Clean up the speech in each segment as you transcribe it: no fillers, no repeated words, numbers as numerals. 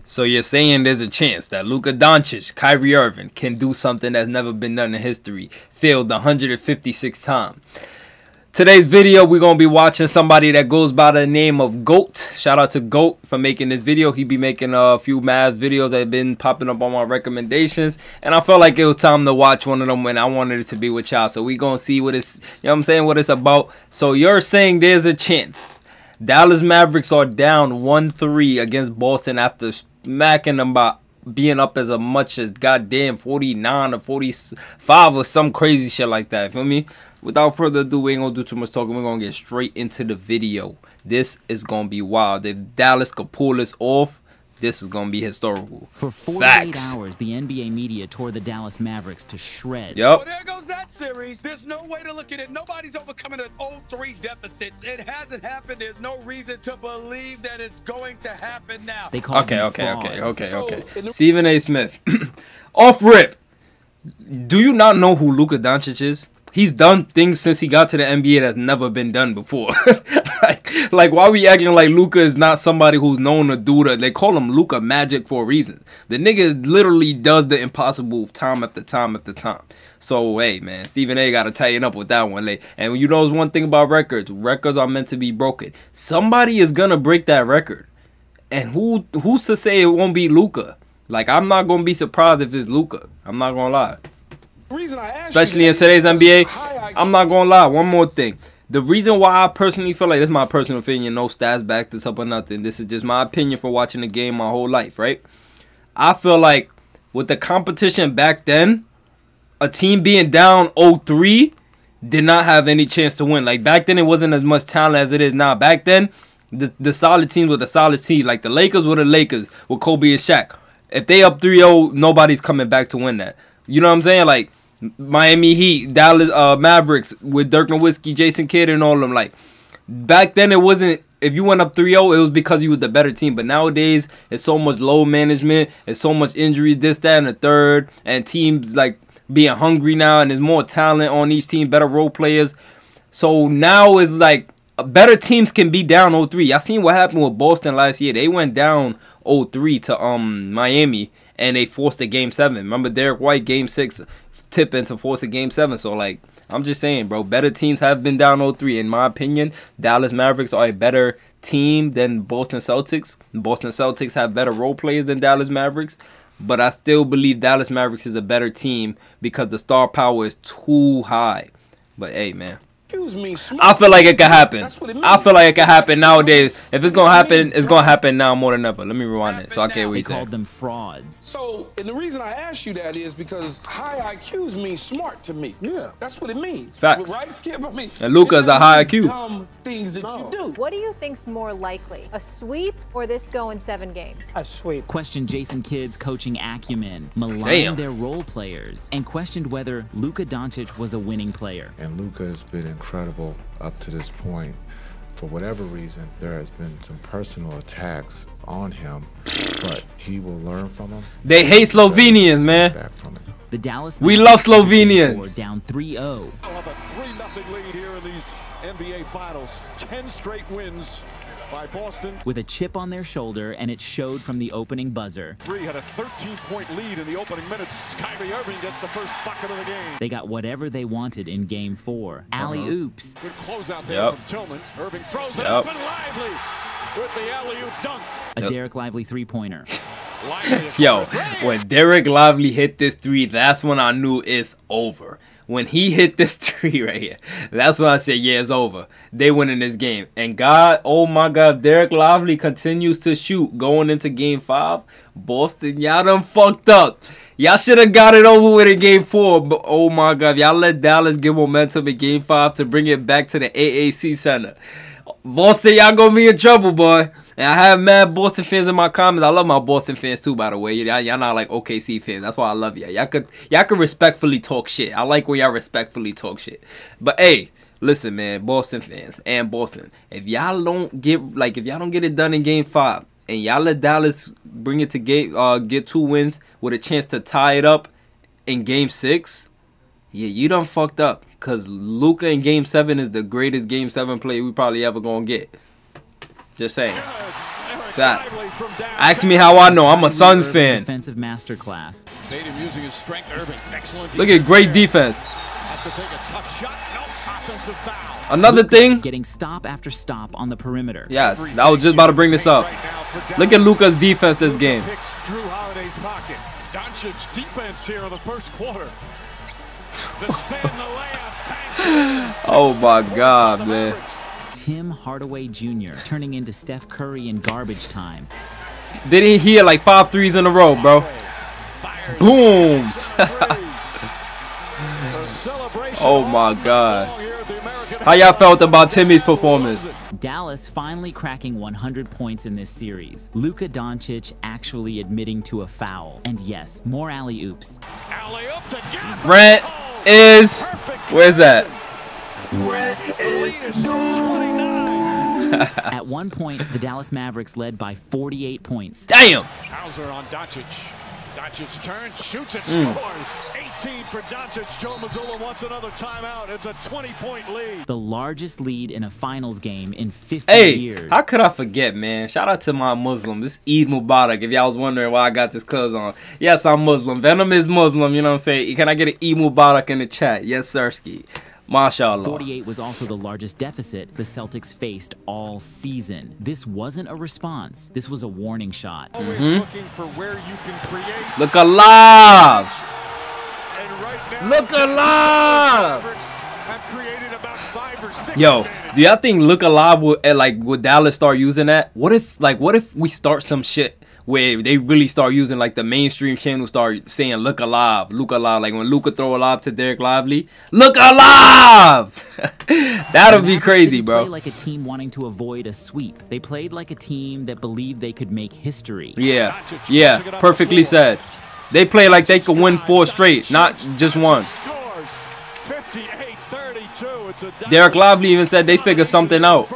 So you're saying there's a chance that Luka Doncic, Kyrie Irving can do something that's never been done in history. Failed 156 times. Today's video, we're going to be watching somebody that goes by the name of GOAT. Shout out to GOAT for making this video. He be making a few math videos that have been popping up on my recommendations. And I felt like it was time to watch one of them when I wanted it to be with y'all. So we going to see what it's, you know what I'm saying, what it's about. So you're saying there's a chance Dallas Mavericks are down 1-3 against Boston after smacking them by being up as much as goddamn 49 or 45 or some crazy shit like that. Feel me? Without further ado, we ain't gonna do too much talking. We're gonna get straight into the video. This is gonna be wild. If Dallas could pull this off, this is gonna be historical. For 48 hours, the NBA media tore the Dallas Mavericks to shreds. Yep. So there goes that series. There's no way to look at it. Nobody's overcoming an 0-3 deficit. It hasn't happened. There's no reason to believe that it's going to happen now. They call Okay. Stephen A. Smith. Off rip. Do you not know who Luka Doncic is? He's done things since he got to the NBA that's never been done before. like why we acting like Luka is not somebody who's known to do that? They call him Luka Magic for a reason. The nigga literally does the impossible time after time after time. So, hey, man, Stephen A. got to tighten up with that one. Like, and you know one thing about records. Records are meant to be broken. Somebody is going to break that record. And who's to say it won't be Luka? Like, I'm not going to be surprised if it's Luka. I'm not going to lie. Especially in today's NBA, I'm not gonna lie. One more thing. The reason why I personally feel like, this is my personal opinion, no stats back this up or nothing. This is just my opinion for watching the game my whole life, right? I feel like with the competition back then, a team being down 0-3 did not have any chance to win. Like back then, it wasn't as much talent as it is now. Back then, the solid teams were the solid team. Like the Lakers were the Lakers with Kobe and Shaq. If they up 3-0, nobody's coming back to win that. You know what I'm saying? Like Miami Heat, Dallas Mavericks with Dirk Nowitzki, Jason Kidd, and all of them. Like back then, it wasn't. If you went up 3-0, it was because you were the better team. But nowadays, it's so much low management, it's so much injuries, this, that, and the third, and teams like being hungry now, and there's more talent on each team, better role players. So now it's like better teams can be down 0-3. Y'all seen what happened with Boston last year? They went down 0-3 to Miami, and they forced a Game 7. Remember Derek White, Game 6. Tip into force a Game 7. So like I'm just saying, bro, better teams have been down 0-3. In my opinion, Dallas Mavericks are a better team than Boston Celtics. Boston Celtics have better role players than Dallas Mavericks, but I still believe Dallas Mavericks is a better team because the star power is too high. But hey, man, I feel like it could happen. I feel like it could happen nowadays. If it's gonna happen, it's gonna happen now more than ever. Let me rewind it so I can't read that. They called them frauds. So, and the reason I asked you that is because high IQs mean smart to me. Yeah, that's what it means. Facts. Right, Skip? I mean, and Luka's a high IQ. Dumb things that you do. What do you think's more likely, a sweep or this go in 7 games? A sweep. Questioned Jason Kidd's coaching acumen, maligned their role players, and questioned whether Luka Doncic was a winning player. And Luka has been incredible up to this point. For whatever reason, there has been some personal attacks on him, but he will learn from them. They hate Slovenians, man. Back from it. The Dallas we love Slovenians. Down 3-0. I'll have a 3-0 lead here in these NBA Finals. 10 straight wins by Boston. With a chip on their shoulder, and it showed from the opening buzzer. Three had a 13-point lead in the opening minutes. Kyrie Irving gets the first bucket of the game. They got whatever they wanted in Game 4. Alley-oops. Good closeout there from Tillman. Irving throws it up and Lively with the alley-oop dunk. A Derek Lively three-pointer. Yo, when Derek Lively hit this 3, that's when I knew it's over. When he hit this 3 right here, that's when I said, yeah, it's over. They win in this game. And God, oh my God, Derek Lively continues to shoot going into Game 5. Boston, y'all done fucked up. Y'all should have got it over with in Game 4. But oh my God, y'all let Dallas get momentum in Game 5 to bring it back to the AAC Center. Boston, y'all gonna be in trouble, boy. And I have mad Boston fans in my comments. I love my Boston fans too, by the way. Y'all not like OKC fans. That's why I love y'all. Y'all could respectfully talk shit. I like when y'all respectfully talk shit. But hey, listen, man, Boston fans and Boston, if y'all don't get it done in Game 5 and y'all let Dallas bring it to get 2 wins with a chance to tie it up in Game 6, yeah, you done fucked up. Cause Luka in Game 7 is the greatest Game 7 play we probably ever gonna get. Just saying. Facts. Ask me how I know. I'm a Suns fan. Defensive masterclass. Tatum using his strength. Irving, excellent. Look at great defense. Have to take a tough shot. No offensive foul. Another thing. Getting stop after stop on the perimeter. Yes, I was just about to bring this up. Look at Luka's defense this game. Drew Holiday's pocket. Doncic's defense here in the first quarter. The spin, the layup. Oh my God, man. Tim Hardaway Jr. turning into Steph Curry in garbage time. Did he hit like 5 threes in a row, bro? Boom. Oh my God. How y'all felt about Timmy's performance? Dallas finally cracking 100 points in this series. Luka Doncic actually admitting to a foul. And yes, more alley-oops. Brent is... Where's that? At one point, the Dallas Mavericks led by 48 points. Damn! Hauser on Doncic. Doncic turns, shoots, and scores. 18 for Doncic. Joe Mazzulla wants another timeout. It's a 20-point lead. The largest lead in a finals game in 50 years. How could I forget, man? Shout out to my Muslim. This Eid Mubarak, if y'all was wondering why I got this clothes on. Yes, I'm Muslim. Venom is Muslim, you know what I'm saying? Can I get an Eid Mubarak in the chat? Yes, sirski. MashaAllah. 48 was also the largest deficit the Celtics faced all season. This wasn't a response. This was a warning shot. Always looking for where you can create. Look alive! And right now, Look alive! have created about 5 or 6. Yo, do y'all think Look Alive would Dallas start using that? What if we start some shit where they really start using, like, the mainstream channels start saying Look Alive, Luka Alive, like when Luka throw a lob to Derek Lively, Look Alive! That'll be crazy, bro. They played like a team wanting to avoid a sweep. They played like a team that believed they could make history. Yeah, perfectly said. They play like they could win 4 straight, not just one. Derek Lively even said they figured something out.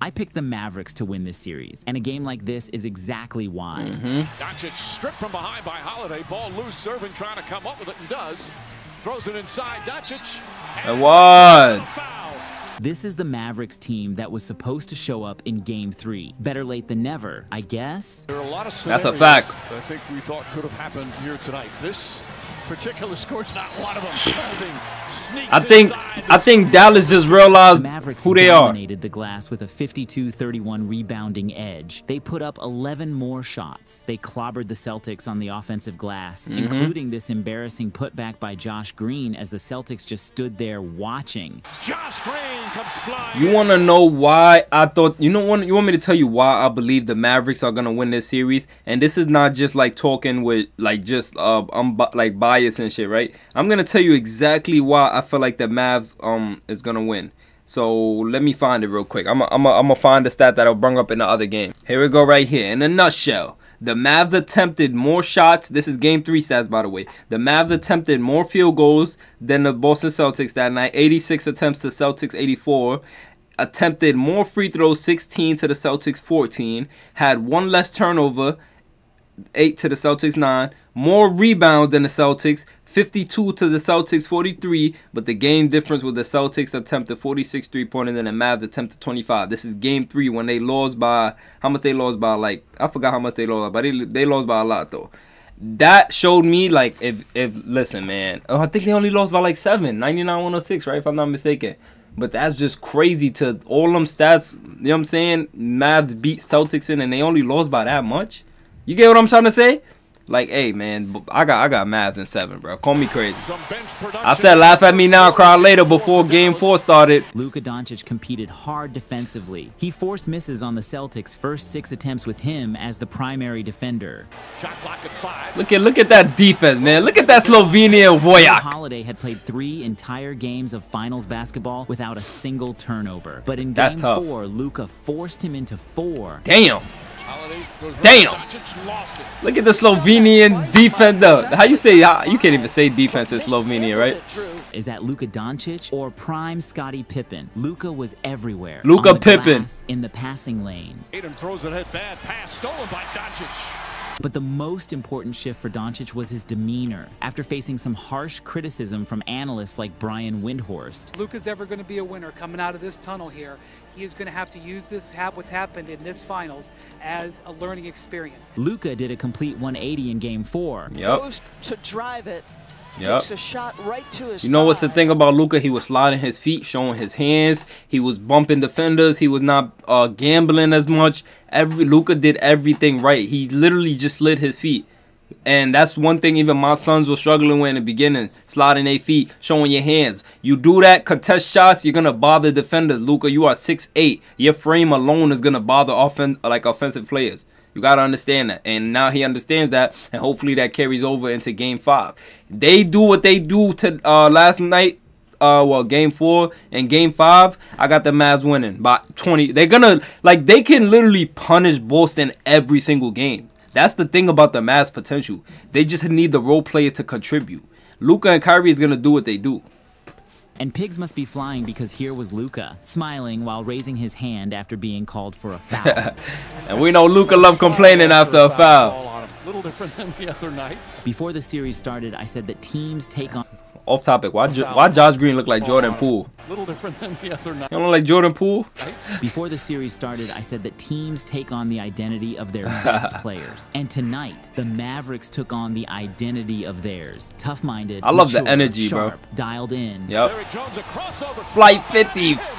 I picked the Mavericks to win this series, and a game like this is exactly why. Doncic stripped from behind by Holiday. Ball loose, serving, trying to come up with it, and does. Throws it inside. Doncic. It was. This is the Mavericks team that was supposed to show up in Game 3. Better late than never, I guess. There are a lot of That's a fact. I think we thought could have happened here tonight. This particular score's not one of them. I think Dallas just realized who they are. Dominated the glass with a 52-31 rebounding edge. They put up 11 more shots. They clobbered the Celtics on the offensive glass, including this embarrassing putback by Josh Green as the Celtics just stood there watching. Josh Green comes flying. You want to know why I thought, you want me to tell you why I believe the Mavericks are going to win this series? And this is not just like talking with like just I'm like bias and shit, right? I'm going to tell you exactly why I feel like the Mavs is going to win. So let me find it real quick. I'm gonna find the stat that I'll bring up in the other game. Here we go right here. In a nutshell, the Mavs attempted more shots. This is Game 3 stats, by the way. The Mavs attempted more field goals than the Boston Celtics that night. 86 attempts to Celtics 84. Attempted more free throws, 16 to the Celtics 14. Had 1 less turnover, 8 to the Celtics 9. More rebounds than the Celtics, 52 to the Celtics 43. But the game difference with the Celtics attempted 46 3-pointers and the Mavs attempted 25. This is Game 3 when they lost by, how much they lost by, like, I forgot how much they lost by, but they lost by a lot though. That showed me, like, if listen, man, I think they only lost by like 7, 99-106, right, if I'm not mistaken. But that's just crazy to all them stats, you know what I'm saying? Mavs beat Celtics in and they only lost by that much. You get what I'm trying to say? Like, hey, man, I got Mavs in 7, bro. Call me crazy. I said laugh at me now, cry later before Game 4 started. Luka Doncic competed hard defensively. He forced misses on the Celtics' first 6 attempts with him as the primary defender. Shot clock at 5. Look at that defense, man. Look at that Slovenian Vojak. Holiday had played 3 entire games of finals basketball without a single turnover. But in Game 4, Luka forced him into 4. Damn. Damn! Look at the Slovenian defender. How you say? You can't even say defense in Slovenia, right? Is that Luka Doncic or prime Scottie Pippen? Luka was everywhere. Luka Pippen in the passing lanes. Tatum throws it ahead, bad pass stolen by Doncic. But the most important shift for Doncic was his demeanor. After facing some harsh criticism from analysts like Brian Windhorst. Luka's ever going to be a winner coming out of this tunnel here. He is going to have to use this, what's happened in this finals, as a learning experience. Luka did a complete 180 in Game 4. Goes to drive it. Takes a shot right to his You know what's the thing about Luka? He was sliding his feet, showing his hands. He was bumping defenders. He was not gambling as much. Luka did everything right. He literally just slid his feet. And that's one thing even my sons were struggling with in the beginning. Sliding their feet, showing your hands. You do that, contest shots, you're going to bother defenders. Luka, you are 6'8". Your frame alone is going to bother offensive players. You got to understand that. And now he understands that. And hopefully that carries over into Game 5. They do what they do to last night. Game 4 and Game 5. I got the Mavs winning by 20. They're going to, they can literally punish Boston every single game. That's the thing about the Mavs' potential. They just need the role players to contribute. Luka and Kyrie is going to do what they do. And pigs must be flying because here was Luka, smiling while raising his hand after being called for a foul. And we know Luka loved complaining after a foul. A little different than the other night. Before the series started, I said that teams take on... Off topic, why Josh Green look like Jordan Poole? A little different than the other night. You don't look like Jordan Poole? Before the series started, I said that teams take on the identity of their best players. And tonight, the Mavericks took on the identity of theirs. Tough-minded, I love mature, the energy, sharp, bro. Dialed in. Yep. Jones, a crossover. Flight 55!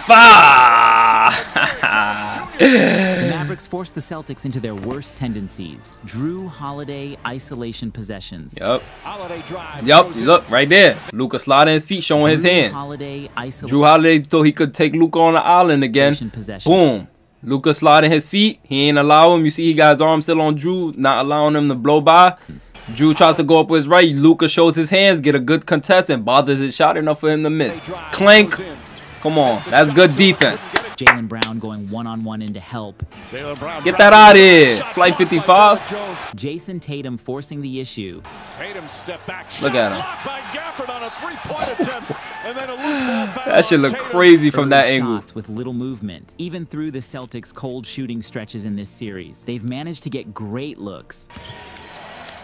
The Mavericks forced the Celtics into their worst tendencies. Drew Holiday isolation possessions. Yep. Holiday drive. Yep, look, right there. Luka sliding his feet, showing his hands. Drew Holiday thought he could take Luka on the island again. Boom. Luka sliding his feet. He ain't allow him. You see he got his arm still on Drew, not allowing him to blow by. Drew tries to go up with his right. Luka shows his hands, get a good contest, and bothers his shot enough for him to miss. Clank. Come on. That's good defense. Jaylen Brown going one-on-one into help. Get that out of here. Flight 55. Jason Tatum forcing the issue. Tatum step back. Look at him. By Gafford on a three-point attempt, and then a loose ball foul. That should look crazy from that angle. Shots with little movement. Even through the Celtics' cold shooting stretches in this series, they've managed to get great looks.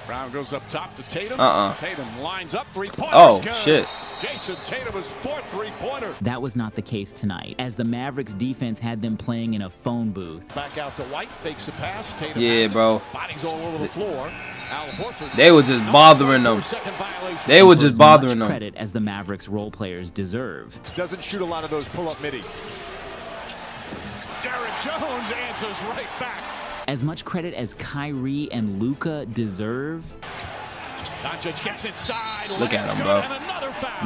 Brown goes up top to Tatum. Tatum lines up three-pointers. Oh, shit. Jason Tatum's fourth three-pointer. That was not the case tonight, as the Mavericks defense had them playing in a phone booth. Back out to White, fakes a pass. Tatum yeah, bro. Bodies all over the floor. Al Horford. They were just bothering them. They were just bothering them. Credit as the Mavericks role players deserve. Doesn't shoot a lot of those pull-up middies. Derrick Jones answers right back. As much credit as Kyrie and Luka deserve. Doncic gets inside. Look at him, bro.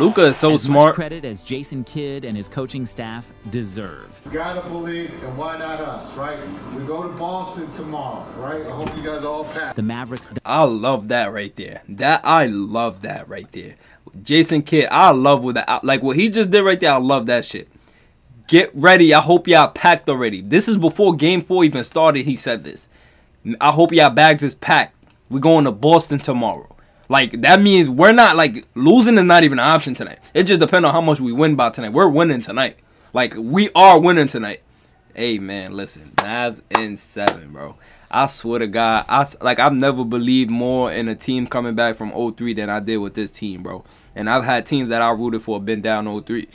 Luka is so smart. As much credit as Jason Kidd and his coaching staff deserve. You gotta believe, and why not us, right? We go to Boston tomorrow, right? I hope you guys all pack. The Mavericks. I love that right there. I love that right there. Jason Kidd, I love with that. Like what he just did right there. I love that shit. Get ready. I hope y'all packed already. This is before Game 4 even started. He said this. I hope y'all bags is packed. We're going to Boston tomorrow. Like, that means we're not, like, losing is not even an option tonight. It just depends on how much we win by tonight. We're winning tonight. Like, we are winning tonight. Hey, man, listen. Mavs in 7, bro. I swear to God. I've never believed more in a team coming back from 0-3 than I did with this team, bro. And I've had teams that I rooted for been down 0-3.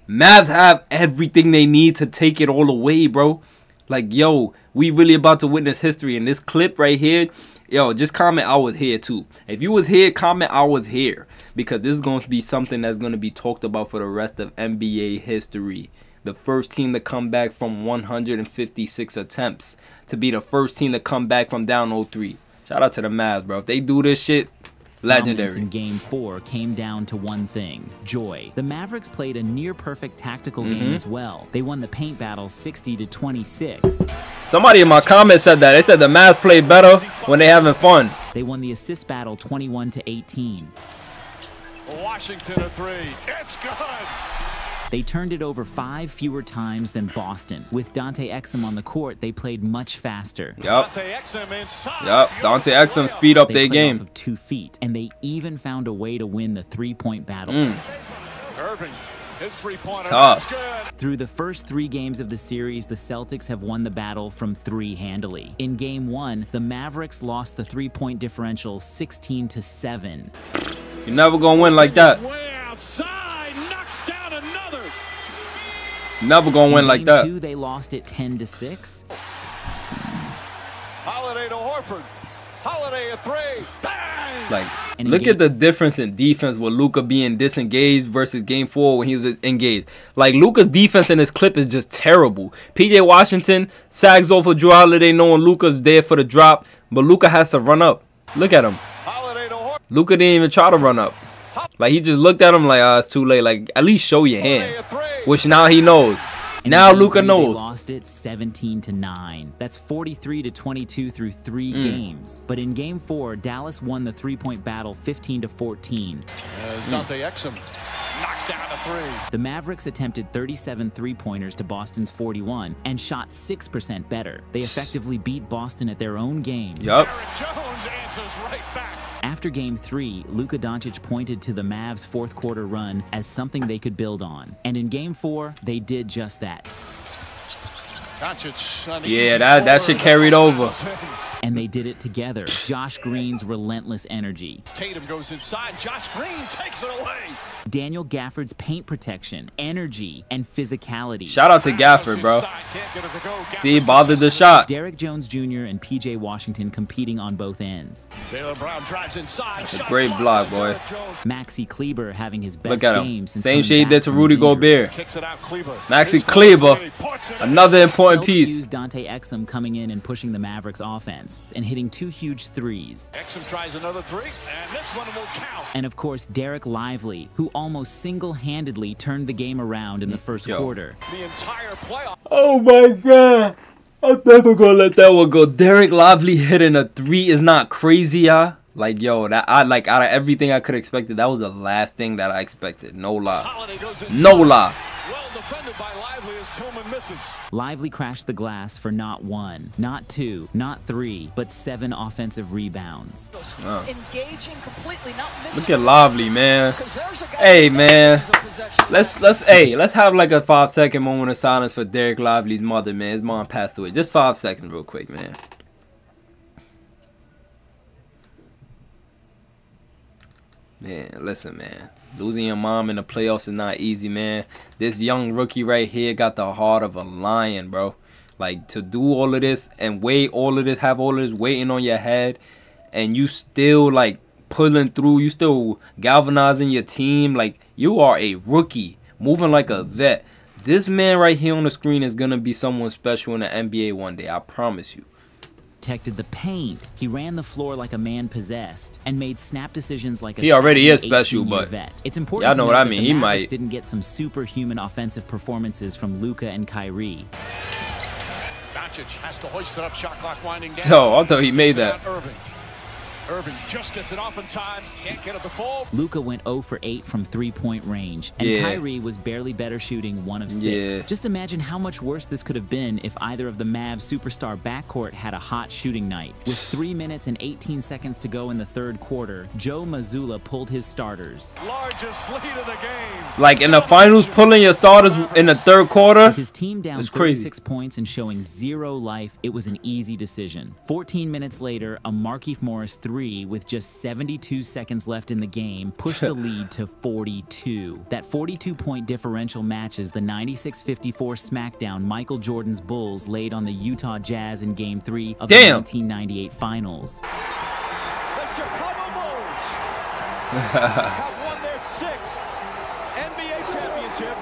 Mavs have everything they need to take it all away, bro. Like, yo, we really about to witness history. And this clip right here, yo, just comment I was here too. If you was here, comment I was here. Because this is going to be something that's going to be talked about for the rest of NBA history. The first team to come back from 156 attempts. To be the first team to come back from down 0-3. Shout out to the Mavs, bro. If they do this shit, legendary. In Game 4 came down to one thing: joy. The Mavericks played a near-perfect tactical game as well. They won the paint battle 60-26. Somebody in my comments said that. They said the Mavs play better when they having fun. They won the assist battle 21-18. Washington a three. It's good. They turned it over 5 fewer times than Boston. With Dante Exum on the court, they played much faster. Yep. Dante Exum speed up their game. Off of 2 feet, and they even found a way to win the 3-point battle. Irving His three-pointer. Tough. Through the first 3 games of the series, the Celtics have won the battle from 3 handily. In Game 1, the Mavericks lost the 3-point differential 16-7. You're never gonna win like that. Way outside, knocks down another. Never gonna win like that. In Game 2, they lost it 10-6. Holiday to Horford. Holiday a 3. Bang! Like, look at the difference in defense with Luka being disengaged versus Game 4 when he was engaged. Like, Luka's defense in this clip is just terrible. PJ Washington sags over Drew Holiday knowing Luka's there for the drop, but Luka has to run up. Look at him. Luka didn't even try to run up. Like, he just looked at him like, it's too late. Like, at least show your hand. Which now he knows. Now Luka knows. They lost it 17-9. That's 43-22 through 3 games. But in Game 4, Dallas won the 3-point battle 15-14. As Dante Exum knocks down a 3. The Mavericks attempted 37 3-pointers to Boston's 41 and shot 6% better. They effectively beat Boston at their own game. Yup. Jones answers right back. After Game 3, Luka Doncic pointed to the Mavs' fourth-quarter run as something they could build on. And in Game 4, they did just that. Yeah, that shit carried over. And they did it together. Josh Green's relentless energy. Tatum goes inside. Josh Green takes it away. Daniel Gafford's paint protection, energy, and physicality. Shout out to Gafford, bro. See, bothered the shot. Derek Jones Jr. and PJ Washington competing on both ends. Jaylen Brown drives inside. That's a great block, boy. Maxi Kleber having his best Look at game him. since Same shade did to Rudy Gobert. Kicks it out, Kleber. Maxi Kleber, another important piece. Used Dante Exum coming in and pushing the Mavericks offense and hitting 2 huge threes. Exum tries another 3, and this one will count. And of course, Derek Lively, who almost single-handedly turned the game around in the first quarter. The entire playoff. Oh my God. I'm never gonna let that one go. Derek Lively hitting a 3 is not crazy, y'all. Like, yo, that out of everything I could have expected, that was the last thing that I expected. No lie. No lie. Well defended by Lively as Tillman misses. Lively crashed the glass for not 1, not 2, not 3, but 7 offensive rebounds. Engaging completely, not missing. Look at Lively, man. Hey, man. Let's have like a 5-second moment of silence for Derek Lively's mother, man. His mom passed away. Just 5 seconds real quick, man. Man, listen, man. Losing your mom in the playoffs is not easy, man. This young rookie right here got the heart of a lion, bro. Like, to do all of this and weigh all of this, have all of this waiting on your head, and you still, like, pulling through. You still galvanizing your team. Like, you are a rookie, moving like a vet. This man right here on the screen is going to be someone special in the NBA one day. I promise you. Protected the paint. He ran the floor like a man possessed and made snap decisions like a he already is special, but vet. It's important y'all know what I mean. He might didn't get some superhuman offensive performances from Luka and Kyrie. Doncic has to hoist it up. Shot clock winding down. Oh, I thought he made that. Irving just gets it off in time. Can't get it to fall. Luka went 0 for 8 from 3-point range, and Kyrie was barely better shooting 1 of 6. Just imagine how much worse this could have been if either of the Mavs superstar backcourt had a hot shooting night. With 3 minutes and 18 seconds to go in the third quarter, Joe Mazzulla pulled his starters. Largest lead of the game. Like in the finals, pulling your starters in the third quarter. With his team down 36 points and showing 0 life, it was an easy decision. 14 minutes later, a Markieff Morris 3 with just 72 seconds left in the game pushed the lead to 42. That 42-point differential matches the 96-54 smackdown Michael Jordan's Bulls laid on the Utah Jazz in Game 3 of the 1998 Finals. The Chicago Bulls have won their 6th NBA championship.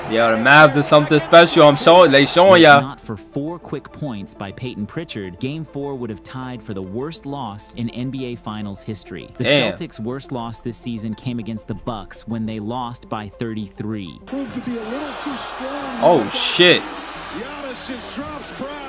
Yeah, the Mavs is something special. They showing y'all. Not for 4 quick points by Peyton Pritchard, Game 4 would have tied for the worst loss in NBA Finals history. The Celtics' worst loss this season came against the Bucks when they lost by 33. Proved to be a little too strong. Oh shit. Giannis just drops Brown.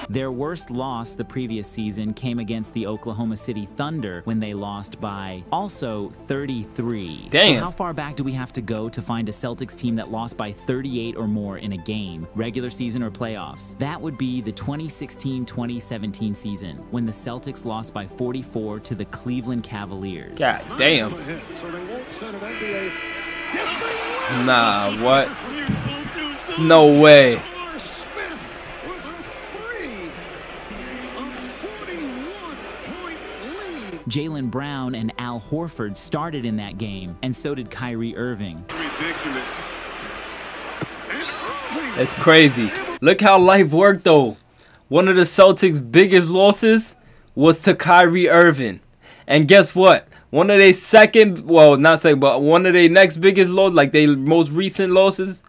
Their worst loss the previous season came against the Oklahoma City Thunder when they lost by also 33. Damn. So how far back do we have to go to find a Celtics team that lost by 38 or more in a game, regular season or playoffs? That would be the 2016-2017 season when the Celtics lost by 44 to the Cleveland Cavaliers. God damn. So they won't send an NBA. Yes, they will. Nah, what? No way. Jaylen Brown and Al Horford started in that game, and so did Kyrie Irving. Ridiculous. It's crazy. Look how life worked, though. One of the Celtics' biggest losses was to Kyrie Irving. And guess what? One of their second, well, not second, but one of their next biggest losses, like their most recent losses,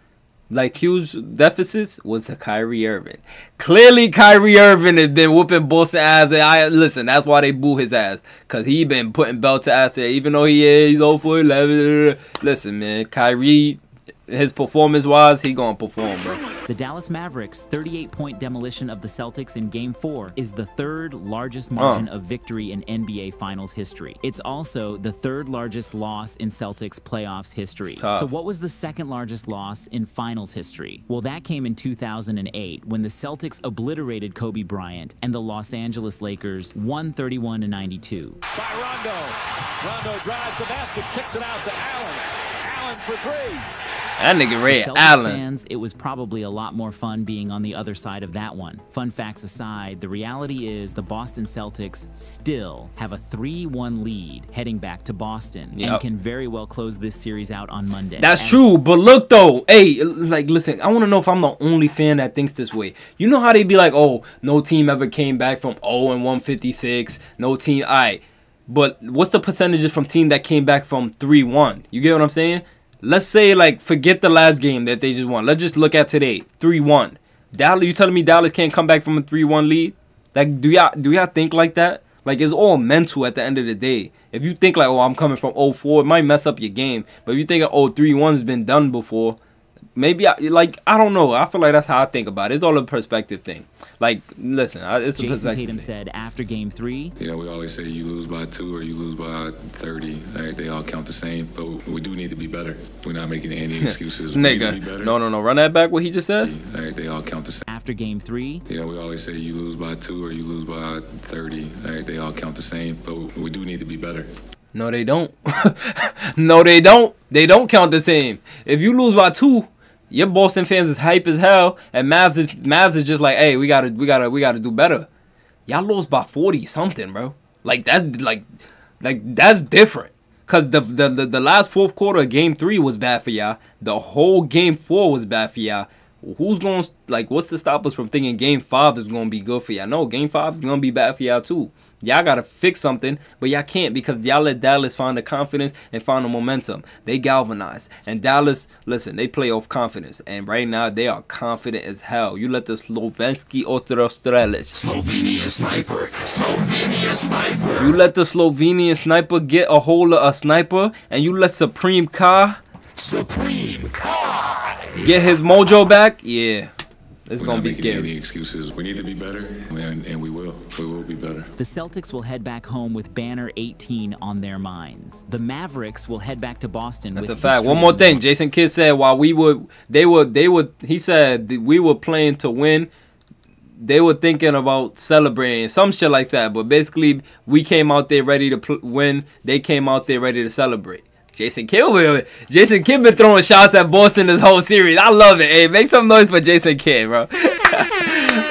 like huge deficits, was to Kyrie Irving. Clearly, Kyrie Irving has been whooping Boston ass. And listen, that's why they boo his ass. Because he been putting belt to ass there. Even though he's 0 for 11. Listen, man, Kyrie, his performance-wise, he gonna perform, bro. The Dallas Mavericks' 38-point demolition of the Celtics in Game 4 is the third largest margin of victory in NBA Finals history. It's also the third largest loss in Celtics playoffs history. Tough. So what was the second largest loss in Finals history? Well, that came in 2008 when the Celtics obliterated Kobe Bryant and the Los Angeles Lakers 131-92. By Rondo. Rondo drives the basket, kicks it out to Allen. Allen for three. That nigga Ray For Celtics Allen. fans, it was probably a lot more fun being on the other side of that one. Fun facts aside, the reality is the Boston Celtics still have a 3-1 lead heading back to Boston and can very well close this series out on Monday. That's true, but look though, hey, like listen, I want to know if I'm the only fan that thinks this way. You know how they be like, oh, no team ever came back from 0-156, no team, all right. But what's the percentages from team that came back from 3-1? You get what I'm saying? Let's say, like, forget the last game that they just won. Let's just look at today, 3-1. Dallas, you telling me Dallas can't come back from a 3-1 lead? Like, do y'all think like that? Like, it's all mental at the end of the day. If you think like, oh, I'm coming from 0-4, it might mess up your game. But if you think, oh, 3-1's been done before, maybe, I don't know. I feel like that's how I think about it. It's all a perspective thing. Like, listen, it's a Jason perspective Tatum thing. said after Game 3, You know, we always say you lose by 2 or you lose by 30. Right? They all count the same, but we do need to be better. We're not making any excuses. We need to be better. Nigga, no. Run that back, what he just said. Right? They all count the same. after Game 3, You know, we always say you lose by 2 or you lose by 30. Right? They all count the same, but we do need to be better. No, they don't. No, they don't. They don't count the same. If you lose by 2, your Boston fans is hype as hell, and Mavs is just like, hey, we gotta do better. Y'all lost by 40 something, bro. Like that, like that's different. Cause the last fourth quarter of Game 3 was bad for y'all. The whole Game 4 was bad for y'all. Who's gonna what's to stop us from thinking Game 5 is gonna be good for y'all? No, Game 5 is gonna be bad for y'all too. Y'all gotta fix something, but y'all can't because y'all let Dallas find the confidence and find the momentum. They galvanize. And Dallas, listen, they play off confidence. And right now, they are confident as hell. You let the Slovensky Ostrelec. Slovenian sniper. You let the Slovenian sniper get a hold of a sniper, and you let Supreme Ka get his mojo back? Yeah. It's going to be scary. Any excuses. We need to be better, and we will. We will be better. the Celtics will head back home with banner 18 on their minds. The Mavericks will head back to Boston. That's with a fact. history One more thing. Jason Kidd said while he said we were playing to win, they were thinking about celebrating, some shit like that. But basically, we came out there ready to win. They came out there ready to celebrate. Jason Kidd been throwing shots at Boston this whole series. I love it. Hey, make some noise for Jason Kidd, bro.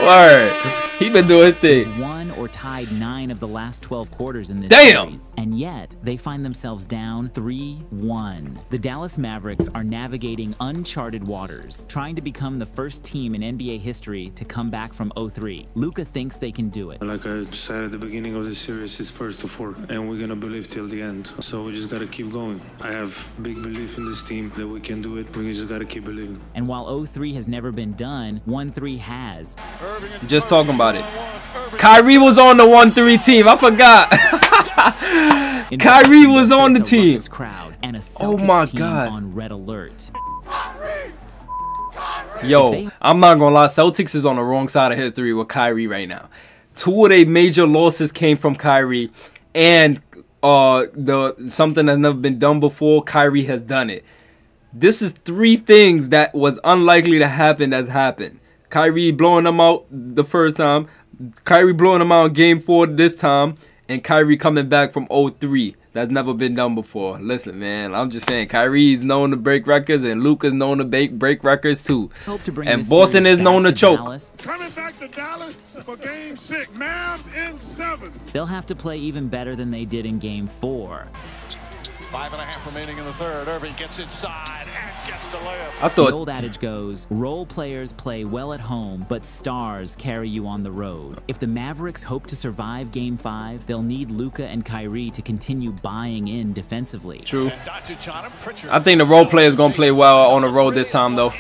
Word. He been doing his thing. Won or tied 9 of the last 12 quarters in this Damn. series. And yet, they find themselves down 3-1. The Dallas Mavericks are navigating uncharted waters, trying to become the first team in NBA history to come back from 0-3. Luka thinks they can do it. Like I said at the beginning of the series, it's first to 4, and we're gonna believe till the end. So we just gotta keep going. I have big belief in this team that we can do it. We just gotta keep believing. And while 0-3 has never been done, 1-3 has. Just talking about it. Kyrie was on the 1-3 team. I forgot. Kyrie was on the team. Crowd and a Oh Celtics my team God. on red alert. Yo, I'm not gonna lie. Celtics is on the wrong side of history with Kyrie right now. 2 of their major losses came from Kyrie, and something that's never been done before. Kyrie has done it. This is 3 things that was unlikely to happen that's happened. Kyrie blowing them out the first time. Kyrie blowing them out in Game 4 this time. and Kyrie coming back from 0-3. That's never been done before. Listen, man, I'm just saying, Kyrie's known to break records, and Luka's known to break records too. And Boston is known to choke. Coming back to Dallas for Game 6, Mavs in 7. They'll have to play even better than they did in Game 4. 5.5 remaining in the third. Irving gets inside and gets the layup. I thought the old adage goes, role players play well at home, but stars carry you on the road. If the Mavericks hope to survive Game 5, they'll need Luka and Kyrie to continue buying in defensively. True. I think the role players gonna play well on the road this time, though.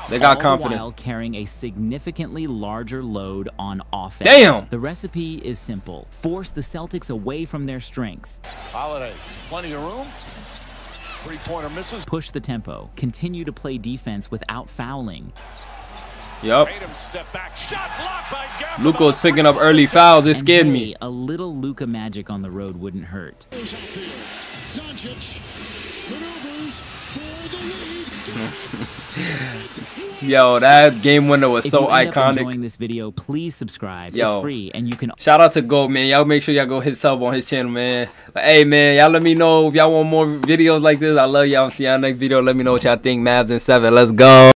They got confidence. While carrying a significantly larger load on offense. Damn! The recipe is simple. Force the Celtics away from their strengths. Holiday, plenty of room. Three-pointer misses. Push the tempo. Continue to play defense without fouling. Yup. Luka was picking up early fouls. It scared me. A little Luka magic on the road wouldn't hurt. Yo, that game winner was so iconic. If you end up enjoying this video, please subscribe. Yo, it's free, and you can. Shout out to Goat, man. Y'all make sure y'all go hit sub on his channel, man. But hey, man, y'all let me know if y'all want more videos like this. I love y'all. See y'all next video. Let me know what y'all think. Mavs in 7. Let's go.